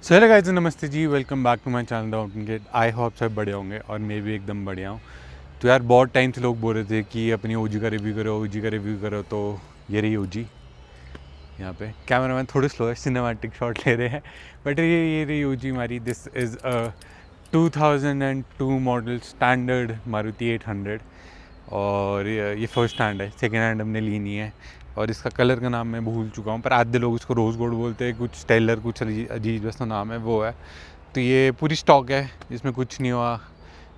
सो hello guys, नमस्ते जी, welcome back to my channel down gate. I hope सब बढ़िया होंगे और मैं भी एकदम बढ़िया हूँ। तो यार बहुत टाइम से लोग बोल रहे थे कि अपनी ओजी का रिव्यू करो, ओजी का रिव्यू करो, तो ये रही ओजी। यहाँ पे कैमरामैन थोड़े स्लो है, सिनेमैटिक शॉट ले रहे हैं, बट ये रही ओजी हमारी। This is a 2002 model standard Maruti 800 और ये फर्स्ट हैंड है, सेकेंड हैंड हमने ली नहीं है। और इसका कलर का नाम मैं भूल चुका हूँ, पर आधे लोग इसको रोज़ गोल्ड बोलते हैं, कुछ टेलर, कुछ अजीब सा नाम है, वो है। तो ये पूरी स्टॉक है, इसमें कुछ नहीं हुआ,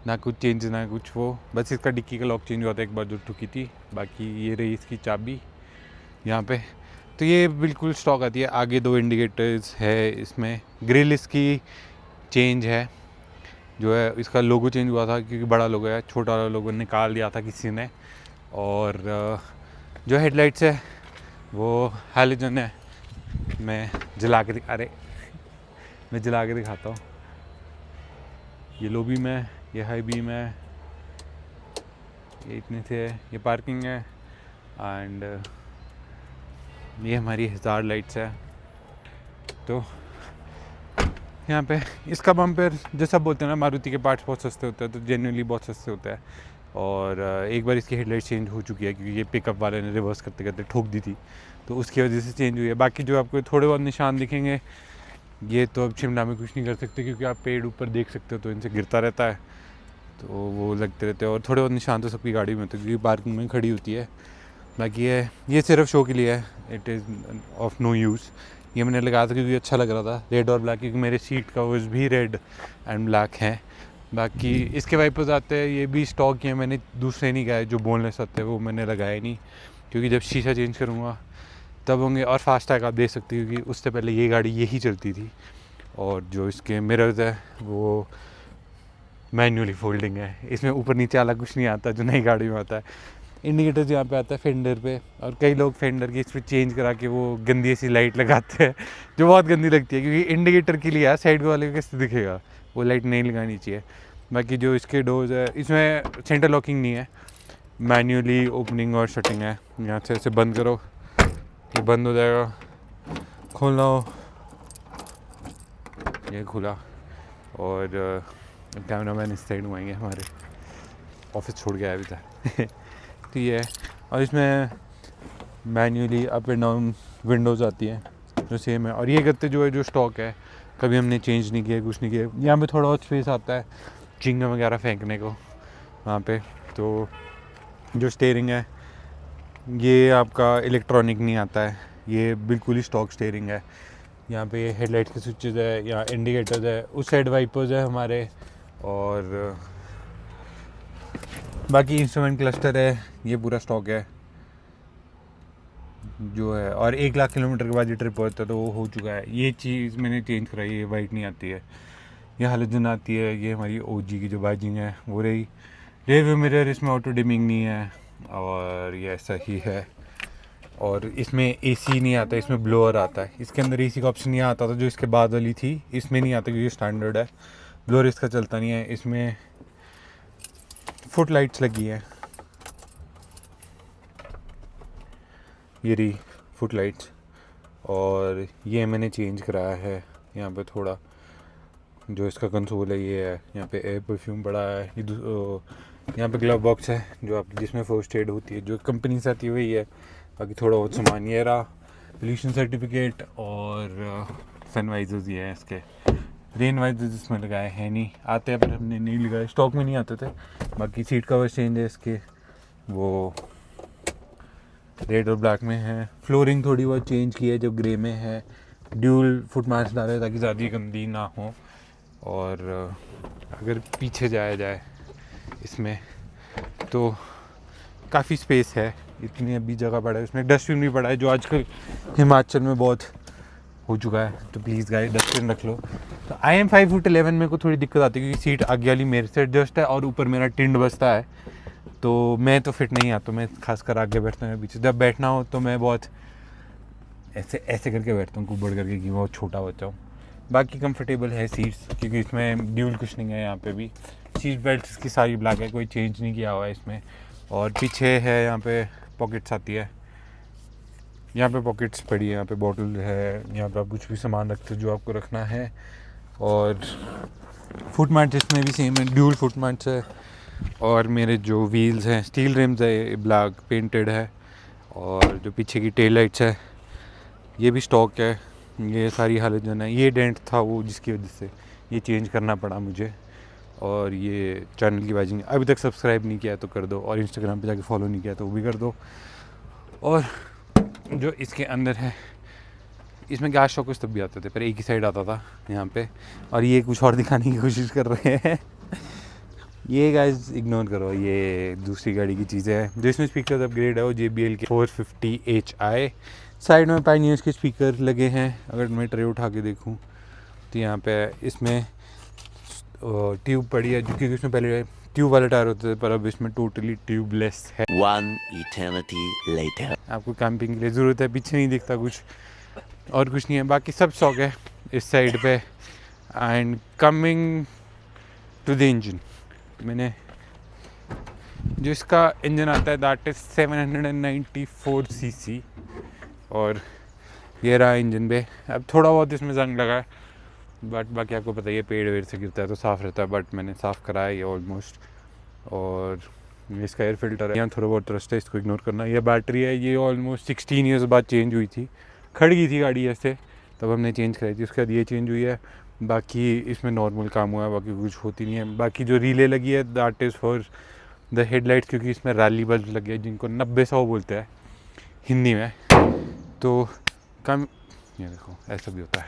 ना कुछ चेंज ना कुछ वो, बस इसका डिक्की का लॉक चेंज हुआ था एक बार जो ठुकी थी। बाकी ये रही इसकी चाबी यहाँ पे। तो ये बिल्कुल स्टॉक आती है। आगे 2 इंडिकेटर्स है इसमें। ग्रिल इसकी चेंज है, जो है इसका लोगो चेंज हुआ था क्योंकि बड़ा लोगो है, छोटा वाला लोगो निकाल दिया था किसी ने। और जो हेडलाइट्स है वो हैलोजन है। मैं जला के मैं जला के दिखाता हूँ। ये लो बीम है, ये हाई बीम है, ये इतने से है, ये पार्किंग है, एंड ये हमारी हज़ार लाइट्स है। तो यहाँ पे इसका बम्पर जैसा बोलते हैं ना, मारुति के पार्ट्स बहुत सस्ते होते हैं, तो जेन्युइनली बहुत सस्ते होता है। और एक बार इसकी हेडलाइट चेंज हो चुकी है क्योंकि ये पिकअप वाले ने रिवर्स करते करते ठोक दी थी, तो उसकी वजह से चेंज हुई है। बाकी जो आपको थोड़े बहुत निशान दिखेंगे, ये तो अब शिमला में कुछ नहीं कर सकते क्योंकि आप पेड़ ऊपर देख सकते हो, तो इनसे गिरता रहता है, तो वो लगते रहते हैं। और थोड़े बहुत निशान तो सबकी गाड़ी में होते हैं क्योंकि पार्किंग में खड़ी होती है। बाकी ये सिर्फ शो के लिए है, it is of no use. ये मैंने लगाया था क्योंकि अच्छा लग रहा था, रेड और ब्लैक, क्योंकि मेरे सीट कवर्स भी रेड एंड ब्लैक हैं। बाकी इसके वाइपर्स आते हैं, ये भी स्टॉक ही है, मैंने दूसरे नहीं गए जो बोनलेस आते हैं, वो मैंने लगाए नहीं क्योंकि जब शीशा चेंज करूँगा तब होंगे। और फास्टैग आप देख सकते हो क्योंकि उससे पहले ये गाड़ी यही चलती थी। और जो इसके मिरर्स है वो मैन्युअली फोल्डिंग है, इसमें ऊपर नीचे अलग कुछ नहीं आता जो नई गाड़ी में आता है। इंडिकेटर्स यहाँ पे आता है फेंडर पे, और कई लोग फेंडर की इस पर चेंज करा के वो गंदी सी लाइट लगाते हैं जो बहुत गंदी लगती है क्योंकि इंडिकेटर के लिए साइड वाले को कैसे दिखेगा, वो लाइट नहीं लगानी चाहिए। बाकी जो इसके डोर्स है, इसमें सेंटर लॉकिंग नहीं है, मैन्युअली ओपनिंग और शटिंग है। यहाँ से ऐसे बंद करो, ये बंद हो जाएगा, खोलना हो ये खुला। और कैमरा मैन इस साइड घुमाएंगे, हमारे ऑफिस छोड़ के आया अभी तक तो ये है। और इसमें manually up and down Windows आती हैं जो सेम है। और ये गत्ते जो है जो स्टॉक है, कभी हमने चेंज नहीं किया, कुछ नहीं किया। यहाँ पे थोड़ा और स्पेस आता है चिंगम वगैरह फेंकने को वहाँ पे। तो जो स्टीयरिंग है ये आपका इलेक्ट्रॉनिक नहीं आता है, ये बिल्कुल ही स्टॉक स्टीयरिंग है। यहाँ पे हेडलाइट के स्विचेस है, यहाँ इंडिकेटर्स है, उस साइड वाइपर्स है हमारे। और बाकी इंस्ट्रूमेंट क्लस्टर है, ये पूरा स्टॉक है जो है। और 1 लाख किलोमीटर के बाद ये ट्रिप होता है तो वो हो चुका है। ये चीज़ मैंने चेंज कराई है, वाइट नहीं आती है, ये हैलोजन आती है। ये हमारी ओजी की जो बाइजिंग है वो रही। रेयर व्यू मिरर, इसमें ऑटो डिमिंग नहीं है, और ये ऐसा ही है। और इसमें एसी नहीं आता, इसमें ब्लोअर आता है। इसके अंदर एसी का ऑप्शन नहीं आता था जो इसके बाद वाली थी, इसमें नहीं आता क्योंकि स्टैंडर्ड है। ब्लोअर इसका चलता नहीं है। इसमें फुट लाइट्स लगी है, ये रही फुट लाइट्स। और ये मैंने चेंज कराया है यहाँ पे थोड़ा, जो इसका कंसोल है ये है। यहाँ पे एयर परफ्यूम पड़ा है, यहाँ पे ग्लव बॉक्स है जो आप जिसमें फर्स्ट एड होती है, जो कंपनी से आती हुई है। बाकी थोड़ा बहुत सामान ये रहा, पोल्यूशन सर्टिफिकेट और सनवाइजर्स ये है इसके। रेन वाइजर्स इसमें लगाए हैं नहीं, आते हैं पर हमने नहीं लगाए, स्टॉक में नहीं आते थे। बाकी सीट कवर चेंज है इसके, वो रेड और ब्लैक में है। फ्लोरिंग थोड़ी बहुत चेंज की है जो ग्रे में है। ड्यूल फुट मैट्स डाले हैं ताकि ज़्यादा गंदी ना हो। और अगर पीछे जाया जाए इसमें तो काफ़ी स्पेस है, इतनी अभी जगह पड़ा है। इसमें डस्टबिन भी पड़ा है जो आजकल हिमाचल में बहुत हो चुका है, तो प्लीज़ गाइस डस्टबिन रख लो। तो आई एम 5'11", मेरे को थोड़ी दिक्कत आती है क्योंकि सीट आगे वाली मेरे से एडजस्ट है और ऊपर मेरा टिंड बसता है, तो मैं तो फिट नहीं आता। मैं खासकर आगे बैठता हूँ, पीछे जब बैठना हो तो मैं बहुत ऐसे ऐसे करके बैठता हूँ, कुबड़ करके, कि बहुत छोटा बच्चा हूँ। बाकी कंफर्टेबल है सीट्स क्योंकि इसमें ड्यूल कुशनिंग है। यहाँ पे भी सीट बेल्ट की सारी ब्लैक है, कोई चेंज नहीं किया हुआ है इसमें। और पीछे है यहाँ पे पॉकेट्स आती है, यहाँ पे पॉकेट्स पड़ी है, यहाँ पे बॉटल है, यहाँ पे आप कुछ भी सामान रखते हो जो आपको रखना है। और फुट मैट्स इसमें भी सेम है, ड्यूल फुट मैट्स है। और मेरे जो व्हील्स हैं स्टील रिम्स है, ब्लैक पेंटेड है। और जो पीछे की टेल लाइट्स है ये भी स्टॉक है। ये सारी हालोजन है, ये डेंट था वो जिसकी वजह से ये चेंज करना पड़ा मुझे। और ये चैनल की वाइजिंग, अभी तक सब्सक्राइब नहीं किया तो कर दो, और इंस्टाग्राम पे जाके फॉलो नहीं किया तो वो भी कर दो। और जो इसके अंदर है, इसमें गैस शॉकर्स तब भी आते थे, पर एक ही साइड आता था यहाँ पे। और ये कुछ और दिखाने की कोशिश कर रहे हैं ये गाइस इग्नोर करो, ये दूसरी गाड़ी की चीज़ें हैं। जो इसमें स्पीकर अपग्रेड है वो JBL के 450HI। साइड में पायनियर्स के स्पीकर लगे हैं। अगर मैं ट्रे उठा के देखूँ तो यहाँ पे इसमें ट्यूब पड़ी है, क्योंकि इसमें पहले ट्यूब वाले टायर होते थे, पर अब इसमें टोटली ट्यूबलेस है। 1 eternity later. आपको कैंपिंग के लिए ज़रूरत है, पीछे नहीं दिखता कुछ और कुछ नहीं है, बाकी सब स्टॉक है इस साइड पे। And coming to the engine, मैंने जो इसका इंजन आता है दैट इज़ 794 cc। और ये रहा इंजन पे। अब थोड़ा बहुत इसमें जंग लगा है, बट बाकी आपको पता ही है पेड़ वेड़ से गिरता है तो साफ़ रहता है, बट मैंने साफ़ कराया ये ऑलमोस्ट। और इसका एयर फिल्टर है, यहाँ थोड़ा बहुत रस्ट है, इसको इग्नोर करना। ये बैटरी है, ये ऑलमोस्ट 16 ईयर्स बाद चेंज हुई थी, खड़ गई थी गाड़ी ऐसे, तब हमने चेंज कराई थी। उसके बाद ये चेंज हुई है। बाकी इसमें नॉर्मल काम हुआ है, बाकी कुछ होती नहीं है। बाकी जो रिले लगी है that is for the headlights, क्योंकि इसमें रैली बल्ब लगे हैं जिनको 90-100 बोलते हैं हिंदी में। तो ये देखो ऐसा भी होता है।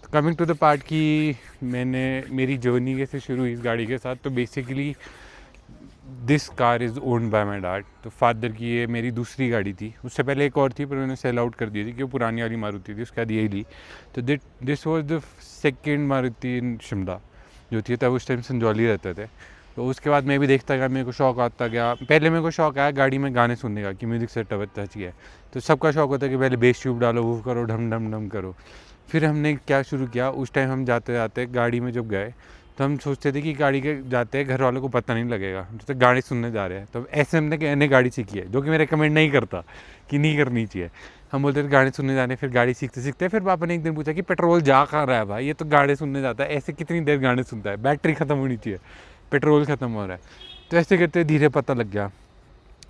तो कमिंग टू द पार्ट की मेरी जर्नी कैसे शुरू हुई इस गाड़ी के साथ। तो basically this car is owned by my dad. तो फादर की ये मेरी दूसरी गाड़ी थी, उससे पहले एक और थी पर उन्होंने सेल आउट कर दी थी, कि वो पुरानी वाली मारुति थी, उसके बाद यही ली। तो this was the second Maruti in Shimla जो थी, तब उस टाइम संजौली रहते थे। तो उसके बाद मैं भी देखता गया, मेरे को शौक आता गया। पहले मेरे को शौक आया गाड़ी में गाने सुनने का, कि म्यूज़िक सेटअप अच्छा चाहिए। तो सबका शौक होता है कि पहले बेस ट्यूब डालो, वो करो, ढम ढम ढम करो। फिर हमने क्या शुरू किया, उस टाइम हम जाते जाते गाड़ी में जब गए तो हम सोचते थे कि गाड़ी के जाते हैं घर वालों को पता नहीं लगेगा, तो गाड़ी सुनने जा रहे हैं। तो ऐसे हमने कहने गाड़ी सीखी है, जो कि मैं रिकमेंड नहीं करता कि नहीं करनी चाहिए। हम बोलते थे गाड़ी सुनने जाने, फिर गाड़ी सीखते सीखते फिर पापा ने एक दिन पूछा कि पेट्रोल जा कहाँ रहा है भाई, ये तो गाड़ी सुनने जाता है, ऐसे कितनी देर गाने सुनता है, बैटरी ख़त्म होनी चाहिए, पेट्रोल ख़त्म हो रहा है। तो ऐसे करते धीरे पता लग गया।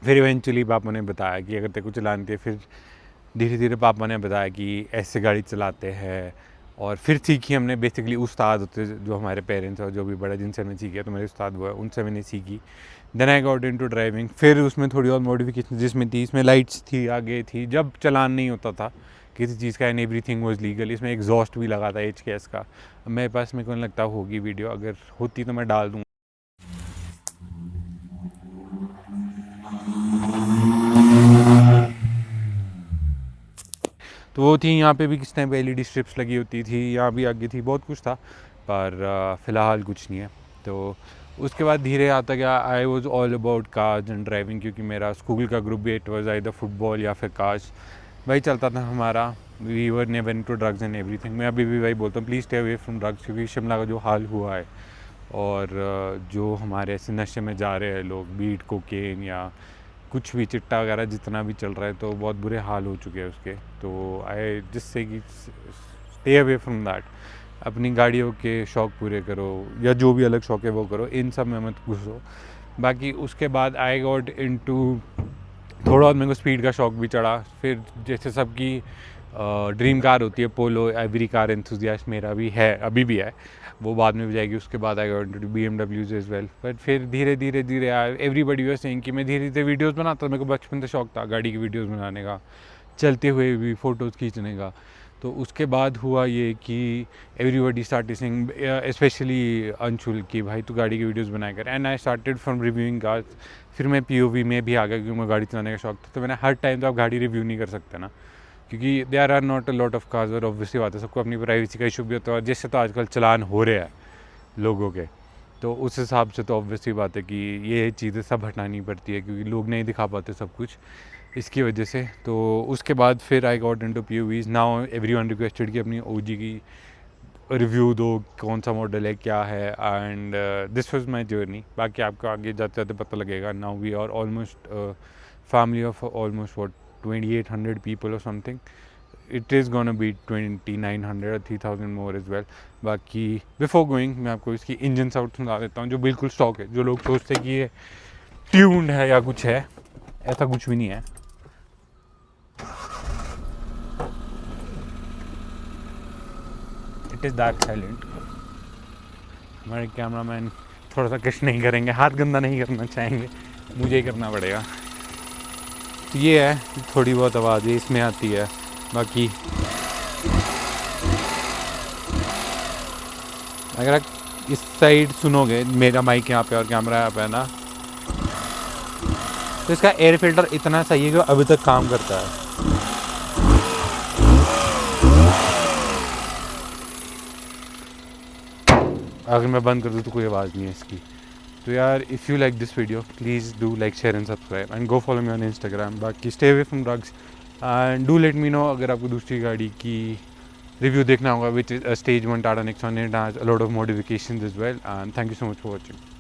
फिर इवेंचुअली पापा ने बताया कि अगर तेरे को चलानी थी, फिर धीरे धीरे पापा ने बताया कि ऐसे गाड़ी चलाते हैं। और फिर सीखी हमने, बेसिकली उस्ताद होते जो हमारे पेरेंट्स और जो भी बड़ा जिनसे मैंने सीखी है, तो मेरे उस्ताद वो है, उनसे मैंने सीखी। Then I got into driving. फिर उसमें थोड़ी और मॉडिफिकेशन जिसमें थी, इसमें लाइट्स थी आगे थी, जब चलान नहीं होता था किसी चीज़ का, एंड एवरीथिंग वाज लीगल। इसमें एग्जॉस्ट भी लगा था HKS का। मेरे पास मेरे को नहीं लगता होगी वीडियो, अगर होती तो मैं डाल दूँगा। तो वो थी, यहाँ पे भी किस टाइम पे LED स्ट्रिप्स लगी होती थी, यहाँ भी आगे थी, बहुत कुछ था, पर फ़िलहाल कुछ नहीं है। तो उसके बाद धीरे आता गया, I was all about cars and driving, क्योंकि मेरा स्कूल का ग्रुप भी इट वॉज आइदर फुटबॉल या फिर कार्स, वही चलता था हमारा। We were never into drugs and everything. मैं अभी भी वही बोलता हूँ, please stay away from drugs, क्योंकि शिमला का जो हाल हुआ है, और जो हमारे ऐसे नशे में जा रहे हैं लोग, बीट कोकेन या कुछ भी चिट्टा वगैरह जितना भी चल रहा है, तो बहुत बुरे हाल हो चुके हैं उसके। तो आई जस्ट से कि स्टे अवे फ्रॉम दैट। अपनी गाड़ियों के शौक़ पूरे करो, या जो भी अलग शौक़ है वो करो, इन सब में मत घुसो। बाकी उसके बाद आई गॉट इनटू थोड़ा और मेरे को स्पीड का शौक़ भी चढ़ा। फिर जैसे सबकी ड्रीम कार होती है पोलो, एवरी कार एंथुसियास्ट, मेरा भी है, अभी भी है, वो बाद में भी जाएगी। उसके बाद I got into BMWs as well. But फिर धीरे धीरे धीरे एवरीबडी वाज सेइंग कि मैं धीरे धीरे वीडियोस बनाता था। मेरे को बचपन से शौक था गाड़ी की वीडियोस बनाने का, चलते हुए भी फ़ोटोज़ खींचने का। तो उसके बाद हुआ ये कि everybody started saying, specially Anshul, कि भाई तू गाड़ी की वीडियोस बनाया कर। And I started from reviewing cars. फिर मैं POV में भी आ गया, क्योंकि मैं गाड़ी चलाने का शौक था। तो मैंने हर टाइम तो आप गाड़ी रिव्यू नहीं कर सकते ना, क्योंकि there are not a lot of cars, और ऑब्वियसली बात है सबको अपनी प्राइवेसी का इशू भी होता है, और जिससे तो आजकल चलान हो रहे हैं लोगों के। तो उस हिसाब से तो ऑब्वियसली बात है कि ये चीज़ें सब हटानी पड़ती है, क्योंकि लोग नहीं दिखा पाते सब कुछ इसकी वजह से। तो उसके बाद फिर आई got into POVs। Now everyone requested कि अपनी OG की रिव्यू दो, कौन सा मॉडल है, क्या है। And this was my journey. बाकी आपको आगे जाते जाते पता लगेगा। Now we are almost family of almost 2800 people or something. It is gonna be 2900 or 3000 more as well. बाकी बिफोर गोइंग मैं आपको इसकी इंजन साउंड सुना देता हूँ जो बिल्कुल स्टॉक है. जो लोग सोचते हैं कि ये ट्यून्ड है या कुछ है, ऐसा कुछ भी नहीं है. It is that silent. हमारे कैमरामैन थोड़ा सा कश नहीं करेंगे, हाथ गंदा नहीं करना चाहेंगे, मुझे ही करना पड़ेगा. ये है थोड़ी बहुत आवाज़ इसमें आती है. बाकी अगर आप इस साइड सुनोगे, मेरा माइक यहाँ पे और कैमरा यहाँ पे है ना, तो इसका एयर फिल्टर इतना सही है कि अभी तक काम करता है. अगर मैं बंद कर दूँ तो कोई आवाज़ नहीं है इसकी. तो यार if you like this video please do like share and subscribe and go follow me on Instagram. बाकी stay away from drugs and do let me know अगर आपको दूसरी गाड़ी की रिव्यू देखना होगा, which is a stage 1 Tata Nexon. It has a lot of modifications as well. And thank you so much for watching.